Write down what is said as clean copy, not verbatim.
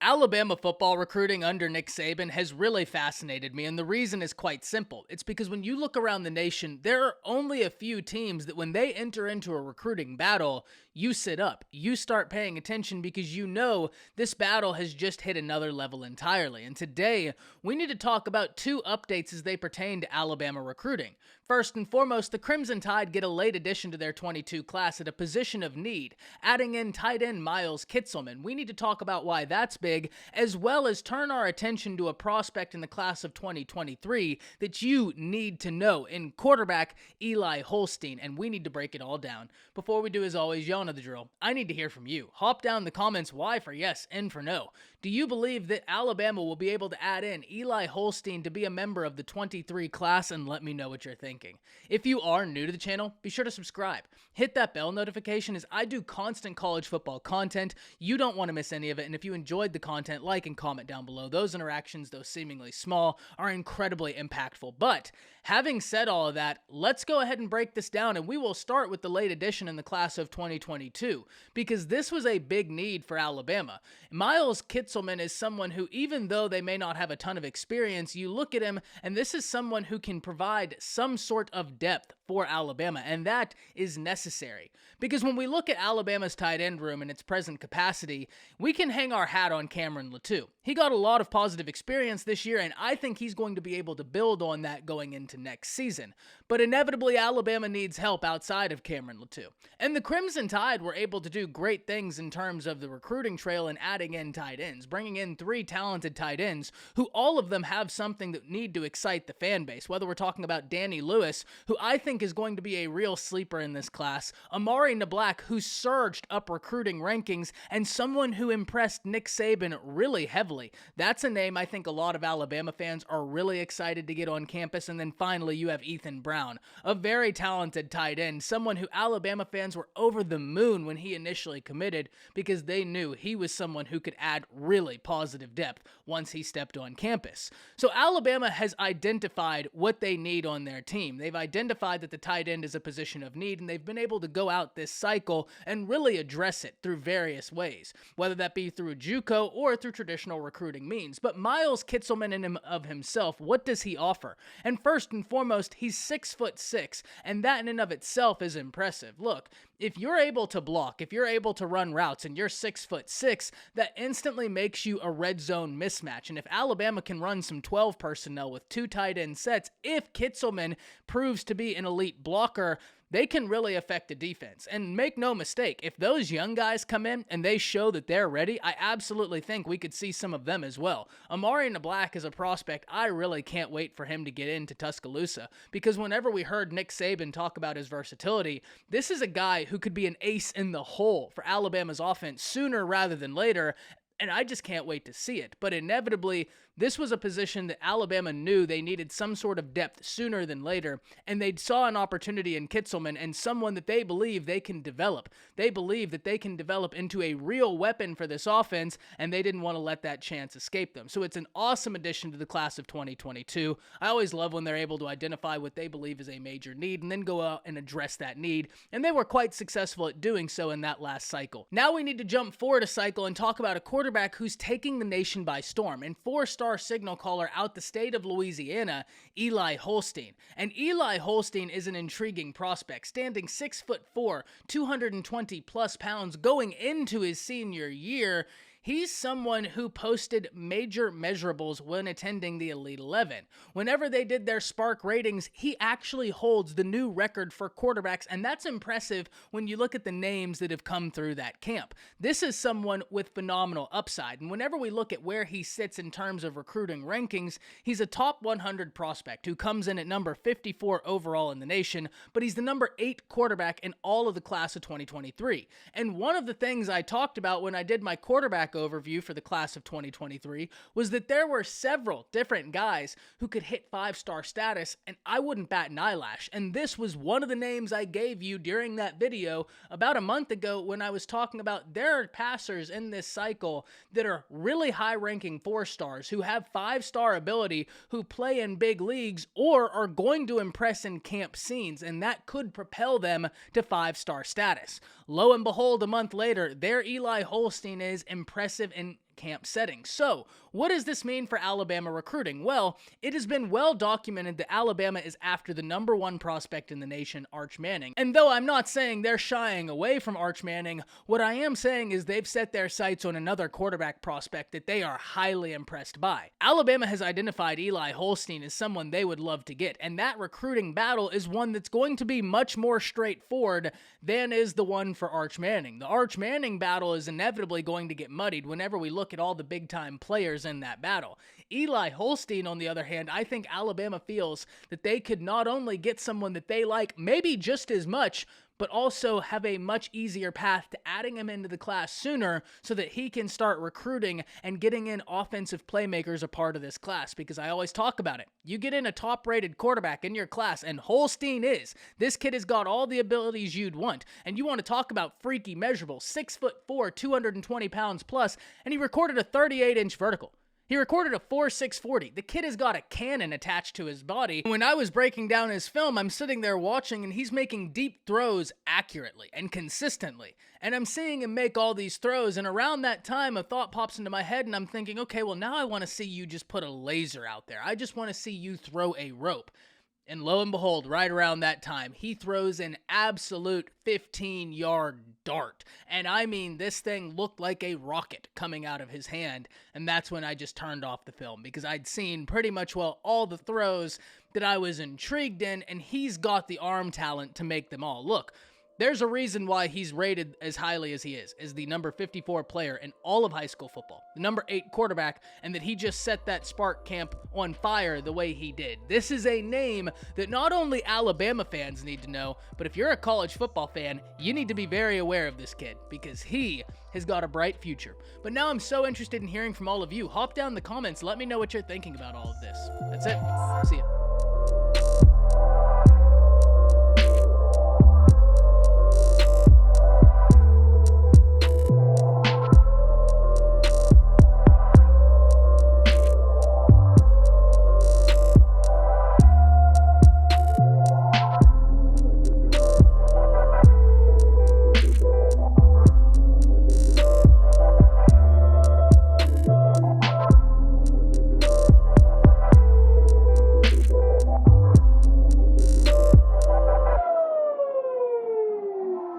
Alabama football recruiting under Nick Saban has really fascinated me, and the reason is quite simple. It's because when you look around the nation, there are only a few teams that when they enter into a recruiting battle, you sit up. You start paying attention because you know this battle has just hit another level entirely. And today, we need to talk about two updates as they pertain to Alabama recruiting. First and foremost, the Crimson Tide get a late addition to their 22 class at a position of need, adding in tight end Miles Kitselman. We need to talk about why that's big, as well as turn our attention to a prospect in the class of 2023 that you need to know in quarterback Eli Holstein, and we need to break it all down. Before we do, as always, y'all know the drill. I need to hear from you. Hop down in the comments why for yes and for no. Do you believe that Alabama will be able to add in Eli Holstein to be a member of the 23 class? And let me know what you're thinking. If you are new to the channel, be sure to subscribe. Hit that bell notification as I do constant college football content. You don't want to miss any of it, and if you enjoyed the content, like and comment down below. Those interactions, though seemingly small, are incredibly impactful. But having said all of that, let's go ahead and break this down, and we will start with the late addition in the class of 2022, because this was a big need for Alabama. Miles Kitselman is someone who, even though they may not have a ton of experience, you look at him, and this is someone who can provide some sort of depth for Alabama, and that is necessary. Because when we look at Alabama's tight end room in its present capacity, we can hang our hat on Cameron Latou. He got a lot of positive experience this year, and I think he's going to be able to build on that going into next season. But inevitably, Alabama needs help outside of Cameron Latou. And the Crimson Tide were able to do great things in terms of the recruiting trail and adding in tight ends, bringing in 3 talented tight ends who all of them have something that need to excite the fan base. Whether we're talking about Danny Lewis, who I think is going to be a real sleeper in this class, Amari Nablack, who surged up recruiting rankings, and someone who impressed Nick Saban really heavily. That's a name I think a lot of Alabama fans are really excited to get on campus. And then finally, you have Ethan Brown, a very talented tight end, someone who Alabama fans were over the moon when he initially committed because they knew he was someone who could add really positive depth once he stepped on campus. So Alabama has identified what they need on their team. They've identified that the tight end is a position of need, and they've been able to go out this cycle and really address it through various ways, whether that be through a JUCO or through traditional recruiting means. But Miles Kitselman in and of himself, what does he offer? And first and foremost, he's 6'6", and that in and of itself is impressive. Look, if you're able to block, if you're able to run routes, and you're 6'6", that instantly makes you a red zone mismatch. And if Alabama can run some 12 personnel with 2 tight end sets, if Kitselman proves to be an elite blocker, they can really affect the defense. And make no mistake, if those young guys come in and they show that they're ready, I absolutely think we could see some of them as well. Amari Nablack is a prospect I really can't wait for him to get into Tuscaloosa, because whenever we heard Nick Saban talk about his versatility, this is a guy who could be an ace in the hole for Alabama's offense sooner rather than later. And I just can't wait to see it. But inevitably, this was a position that Alabama knew they needed some sort of depth sooner than later, and they saw an opportunity in Kitselman and someone that they believe they can develop. They believe that they can develop into a real weapon for this offense, and they didn't want to let that chance escape them. So it's an awesome addition to the class of 2022. I always love when they're able to identify what they believe is a major need and then go out and address that need, and they were quite successful at doing so in that last cycle. Now we need to jump forward a cycle and talk about a quarterback who's taking the nation by storm, and 4-star signal caller out the state of Louisiana, Eli Holstein. And Eli Holstein is an intriguing prospect, standing 6'4", 220 plus pounds going into his senior year. He's someone who posted major measurables when attending the Elite 11. Whenever they did their Spark ratings, he actually holds the new record for quarterbacks, and that's impressive when you look at the names that have come through that camp. This is someone with phenomenal upside, and whenever we look at where he sits in terms of recruiting rankings, he's a top 100 prospect who comes in at number 54 overall in the nation, but he's the number 8 quarterback in all of the class of 2023. And one of the things I talked about when I did my quarterback overview for the class of 2023 was that there were several different guys who could hit 5-star status, and I wouldn't bat an eyelash. And this was one of the names I gave you during that video about a month ago when I was talking about there are passers in this cycle that are really high-ranking 4-stars who have 5-star ability, who play in big leagues or are going to impress in camp scenes, and that could propel them to 5-star status. Lo and behold, a month later, there Eli Holstein is, impressive and camp setting. So, what does this mean for Alabama recruiting? Well, it has been well documented that Alabama is after the number one prospect in the nation, Arch Manning. And though I'm not saying they're shying away from Arch Manning, what I am saying is they've set their sights on another quarterback prospect that they are highly impressed by. Alabama has identified Eli Holstein as someone they would love to get, and that recruiting battle is one that's going to be much more straightforward than is the one for Arch Manning. The Arch Manning battle is inevitably going to get muddied whenever we look at all the big-time players in that battle. Eli Holstein, on the other hand, I think Alabama feels that they could not only get someone that they like maybe just as much, but also have a much easier path to adding him into the class sooner so that he can start recruiting and getting in offensive playmakers a part of this class, because I always talk about it. You get in a top-rated quarterback in your class, and Holstein is. This kid has got all the abilities you'd want, and you want to talk about freaky measurables, 6'4", 220 pounds plus, and he recorded a 38-inch vertical. He recorded a 4.6 40. The kid has got a cannon attached to his body. When I was breaking down his film, I'm sitting there watching, and he's making deep throws accurately and consistently. And I'm seeing him make all these throws, and around that time, a thought pops into my head, and I'm thinking, okay, well, now I want to see you just put a laser out there. I just want to see you throw a rope. And lo and behold, right around that time, he throws an absolute 15-yard dart. And I mean, this thing looked like a rocket coming out of his hand. And that's when I just turned off the film, because I'd seen pretty much, well, all the throws that I was intrigued in, and he's got the arm talent to make them all. Look, there's a reason why he's rated as highly as he is the number 54 player in all of high school football, the number 8 quarterback, and that he just set that Spark camp on fire the way he did. This is a name that not only Alabama fans need to know, but if you're a college football fan, you need to be very aware of this kid, because he has got a bright future. But now I'm so interested in hearing from all of you. Hop down in the comments, let me know what you're thinking about all of this. That's it. See ya.